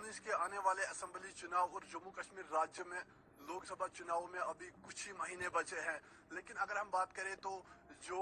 2019 के आने वाले असेंबली चुनाव और जम्मू कश्मीर राज्य में लोकसभा चुनाव में अभी कुछ ही महीने बचे हैं, लेकिन अगर हम बात करें तो जो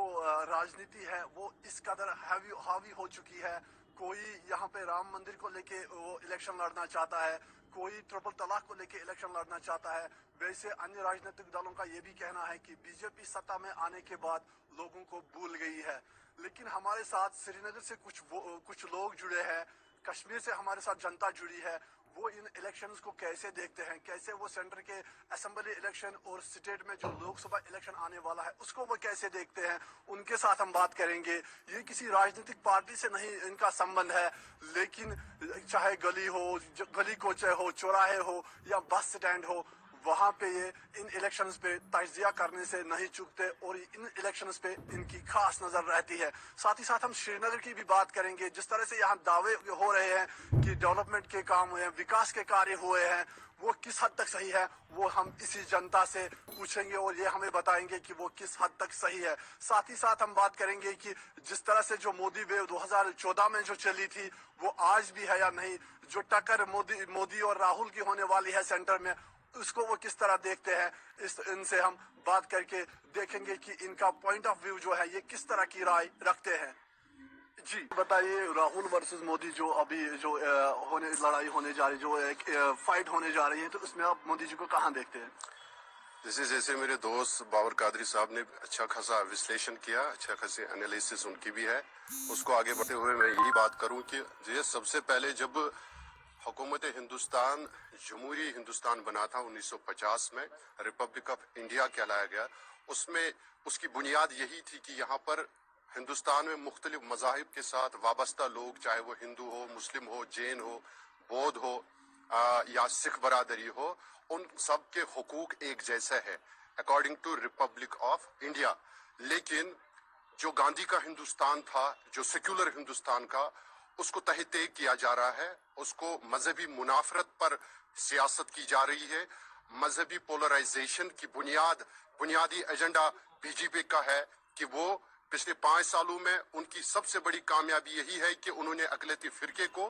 राजनीति है वो इस कदर हावी हो चुकी है। कोई यहाँ पे राम मंदिर को लेके वो इलेक्शन लड़ना चाहता है, कोई ट्रिपल तलाक को लेके इलेक्शन लड़ना चाहता है। वैसे अन्य राजनीतिक दलों का ये भी कहना है कि बीजेपी सत्ता में आने के बाद लोगों को भूल गई है। लेकिन हमारे साथ श्रीनगर से कुछ लोग जुड़े हैं, कश्मीर से हमारे साथ जनता जुड़ी है। वो इन इलेक्शंस को कैसे देखते हैं, कैसे वो सेंटर के असेंबली इलेक्शन और स्टेट में जो लोकसभा इलेक्शन आने वाला है उसको वो कैसे देखते हैं, उनके साथ हम बात करेंगे। ये किसी राजनीतिक पार्टी से नहीं इनका संबंध है, लेकिन चाहे गली कोचे हो, चौराहे हो या बस स्टैंड हो, वहाँ पे ये इन इलेक्शंस पे तजिया करने से नहीं चूकते और इन इलेक्शंस पे इनकी खास नजर रहती है। साथ ही साथ हम श्रीनगर की भी बात करेंगे। जिस तरह से यहाँ दावे हो रहे हैं कि डेवलपमेंट के काम हुए हैं, विकास के कार्य हुए हैं, वो किस हद तक सही है वो हम इसी जनता से पूछेंगे और ये हमें बताएंगे कि वो किस हद तक सही है। साथ ही साथ हम बात करेंगे कि जिस तरह से जो मोदी वेव 2014 में जो चली थी वो आज भी है या नहीं, जो टक्कर मोदी और राहुल की होने वाली है सेंटर में उसको वो किस तरह देखते हैं। इनसे हम बात करके देखेंगे कि इनका पॉइंट ऑफ व्यू जो है ये किस तरह की राय रखते हैं। जी बताइए, राहुल वर्सेस मोदी जो अभी जो लड़ाई होने जा रही, जो एक फाइट होने जा रही है, तो उसमें आप मोदी जी को कहाँ देखते हैं? जैसे मेरे दोस्त बाबर कादरी साहब ने अच्छा खासा विश्लेषण किया, अच्छा खासी एनालिसिस उनकी भी है, उसको आगे बढ़ते हुए मैं यही बात करूं कि सबसे पहले जब हुकूमत हिंदुस्तान जमहूरी हिंदुस्तान बना था 1950 में, रिपब्लिक ऑफ इंडिया कहलाया गया, उसमें उसकी बुनियाद यही थी कि यहाँ पर हिंदुस्तान में मुख्तलिफ मज़ाहिब के साथ वाबस्ता लोग, चाहे वो हिंदू हो, मुस्लिम हो, जैन हो, बौद्ध हो या सिख बरादरी हो, उन सब के हुकूक एक जैसे है according to republic of India. लेकिन जो गांधी का हिंदुस्तान था, जो सेक्युलर हिंदुस्तान का, उसको तहते किया जा रहा है, उसको मजहबी मुनाफरत पर सियासत की जा रही है। मजहबी पोलराइजेशन की बुनियादी एजेंडा बीजेपी का है कि वो पिछले 5 सालों में उनकी सबसे बड़ी कामयाबी यही है कि उन्होंने अक़लियती फिरके को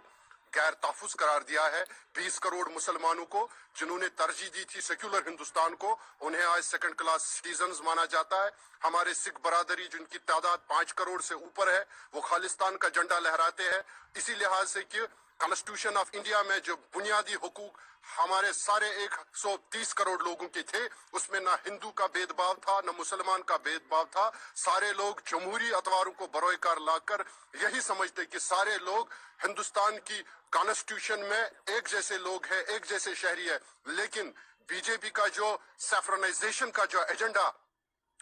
गैर तहफ़्फ़ुज़ करार दिया है। 20 करोड़ मुसलमानों को जिन्होंने तरजीह दी थी सेक्युलर हिंदुस्तान को, उन्हें आज सेकंड क्लास सिटीजन्स माना जाता है। हमारे सिख बरादरी जिनकी तादाद 5 करोड़ से ऊपर है, वो खालिस्तान का झंडा लहराते हैं। इसी लिहाज से कि कॉन्स्टिट्यूशन ऑफ इंडिया में जो बुनियादी हुकूक हमारे सारे 130 करोड़ लोगों के थे, उसमें ना हिंदू का भेदभाव था, ना मुसलमान का भेदभाव था। सारे लोग जमहूरी अतवारों को बरोएकार लाकर यही समझते कि सारे लोग हिंदुस्तान की कॉन्स्टिट्यूशन में एक जैसे लोग हैं, एक जैसे शहरी है। लेकिन बीजेपी का जो सैफ्रनाइजेशन का जो एजेंडा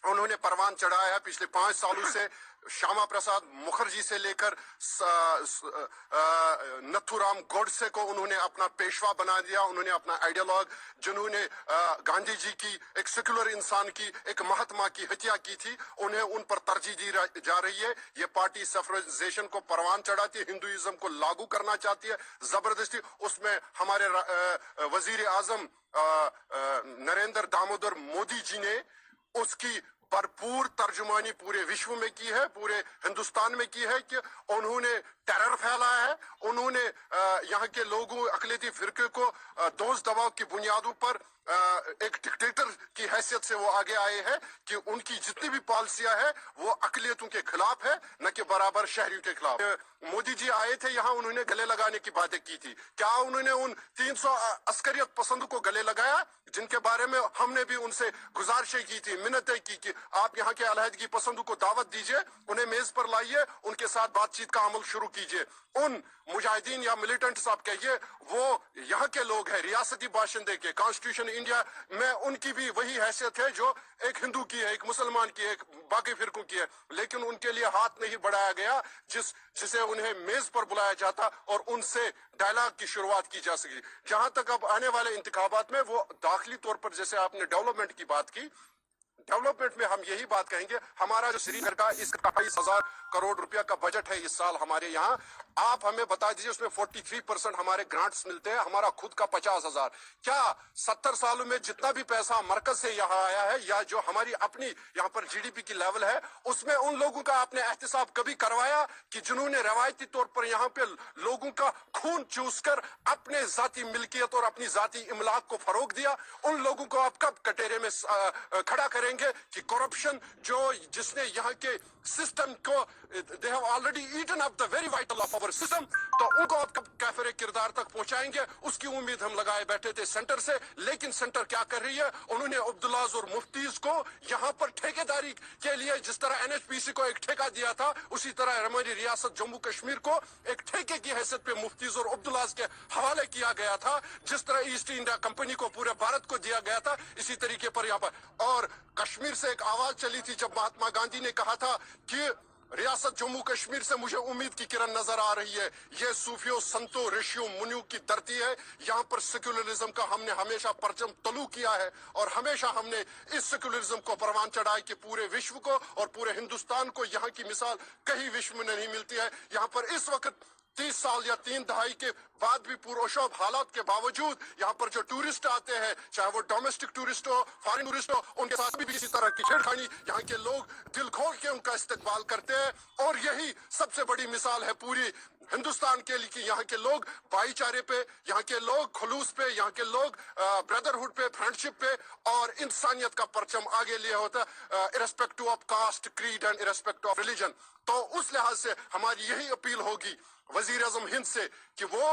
उन्होंने परवान चढ़ाया है पिछले 5 सालों से, श्यामा प्रसाद मुखर्जी से लेकर नथुराम गोडसे को उन्होंने अपना पेशवा बना दिया, उन्होंने अपना आइडियोलॉग, जिन्होंने गांधी जी की एक सेक्युलर इंसान की, एक महात्मा की हत्या की थी, उन्हें उन पर तरजीह दी जा रही है। ये पार्टी सफराइजेशन को परवान चढ़ाती है, हिंदुइज्म को लागू करना चाहती है जबरदस्ती। उसमें हमारे वजीर आजम नरेंद्र दामोदर मोदी जी ने उसकी भरपूर तर्जुमानी पूरे विश्व में की है, पूरे हिंदुस्तान में की है कि उन्होंने टेरर फैलाया है, उन्होंने यहाँ के लोगों अक़लियती फिरके को दोष दबाव की बुनियादों पर एक डिक्टेटर की हैसियत से वो आगे आए हैं कि उनकी जितनी भी पॉलिसियां है वो अक़लियतों के खिलाफ है, न कि बराबर शहरियों के खिलाफ। मोदी जी आए थे यहाँ, उन्होंने गले लगाने की बातें की थी। क्या उन्होंने उन 300 अस्करियत पसंद को गले लगाया जिनके बारे में हमने भी उनसे गुजारिशें की थी, मिन्नतें की कि आप यहाँ के अलहदगी पसंदों को दावत दीजिए, उन्हें मेज पर लाइए, उनके साथ बातचीत का अमल शुरू कीजिए। उन मुजाहिदीन या मिलिटेंट्स आप कहिए, वो यहाँ के लोग हैं, रियासती बाशिंदे के, कॉन्स्टिट्यूशन इंडिया में उनकी भी वही हैसियत है जो एक हिंदू की है, एक मुसलमान की है, एक बाकी फिरकों की है। लेकिन उनके लिए हाथ नहीं बढ़ाया गया जिसे उन्हें मेज पर बुलाया जाता और उनसे डायलॉग की शुरुआत की जा सकी। जहां तक अब आने वाले इंतखाबात में वो दाखिली तौर पर, जैसे आपने डेवलपमेंट की बात की, डेवलपमेंट में हम यही बात कहेंगे, हमारा जो श्रीनगर का इस 28,000 करोड़ रुपया का बजट है इस साल हमारे यहाँ, आप हमें बता दीजिए उसमें 43% हमारे ग्रांट्स मिलते हैं, हमारा खुद का 50,000। क्या 70 सालों में जितना भी पैसा मरकज से यहाँ आया है या जो हमारी अपनी यहाँ पर जीडीपी की लेवल है, उसमें उन लोगों का आपने एहतिसाब कभी करवाया कि जिन्होंने रवायती तौर पर यहाँ पे लोगों का खून चूस कर अपने जाती मिल्कियत और अपनी जाती इमलाक को फरोग दिया, उन लोगों को आप कब कटेरे में खड़ा करेंगे कि करप्शन जो जिसने यहाँ के सिस्टम को they have already eaten up the very vital of our system, तो उनको आप कब कैफरे किरदार तक पहुंचाएंगे, उसकी उम्मीद हम लगाए बैठे थे सेंटर से। लेकिन सेंटर क्या कर रही है, उन्होंने अब्दुल्लाज और मुफ्तीज को यहाँ पर ठेकेदारी के लिए जिस तरह एनएचपीसी को एक ठेका दिया था, उसी तरह हमारी रियासत जम्मू कश्मीर को एक ठेके की हैसियत पे मुफ्तीज और अब्दुल्लाज के हवाले किया गया था। जिस तरह ईस्ट इंडिया कंपनी को पूरे भारत को दिया गया था, इसी तरीके पर यहाँ पर। और कश्मीर से एक आवाज चली थी जब महात्मा गांधी ने कहा था कि रियासत जम्मू कश्मीर से मुझे उम्मीद की किरण नजर आ रही है, ये सूफियों संतों ऋषियों मुनियों की धरती है, यहाँ पर सेक्युलरिज्म का हमने हमेशा परचम तलू किया है और हमेशा हमने इस सेक्युलरिज्म को परवान चढ़ाई कि पूरे विश्व को और पूरे हिंदुस्तान को यहाँ की मिसाल कहीं विश्व में नहीं मिलती है। यहाँ पर इस वक्त 30 साल या 3 दहाई के बाद भी पुरशोभ हालात के बावजूद यहाँ पर जो टूरिस्ट आते हैं, चाहे वो डोमेस्टिक टूरिस्ट हो, फॉरेन टूरिस्ट हो, उनके साथ भी इसी तरह की छेड़खानी यहाँ के लोग दिल खोल के उनका इस्तेमाल करते हैं। और यही सबसे बड़ी मिसाल है पूरी हिंदुस्तान के लिए कि यहाँ के लोग भाईचारे पे, यहाँ के लोग खुलूस पे, यहाँ के लोग ब्रदरहुड पे, फ्रेंडशिप पे और इंसानियत का परचम आगे लिया होता है, irrespective of caste, creed and irrespective of religion. तो उस लिहाज से हमारी यही अपील होगी वजीर आजम हिंद से कि वो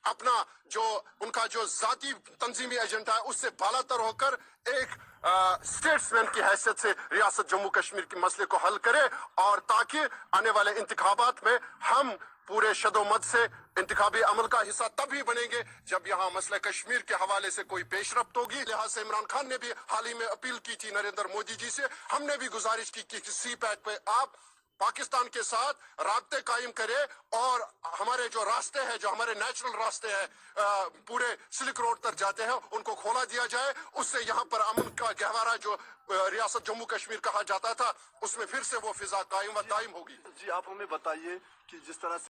अपना जो उनका जो जाती तंजीमी एजेंडा है उससे बालातर होकर एक स्टेट्समैन की हैसियत से रियासत जम्मू कश्मीर के मसले को हल करे, और ताकि आने वाले इंतखाबात में हम पूरे शदोमत से इंतखाबी अमल का हिस्सा तभी बनेंगे जब यहाँ मसला कश्मीर के हवाले से कोई पेशरफ्त होगी। लिहाज से इमरान खान ने भी हाल ही में अपील की थी नरेंद्र मोदी जी से, हमने भी गुजारिश की कि सी पैक पे आप पाकिस्तान के साथ राब्ते कायम करे और हमारे जो रास्ते हैं, जो हमारे नेचुरल रास्ते हैं पूरे सिल्क रोड तक जाते हैं, उनको खोला दिया जाए। उससे यहाँ पर अमन का गहवारा जो रियासत जम्मू कश्मीर कहा जाता था, उसमें फिर से वो फिजा कायम व दायम होगी। जी आप हमें बताइए कि जिस तरह से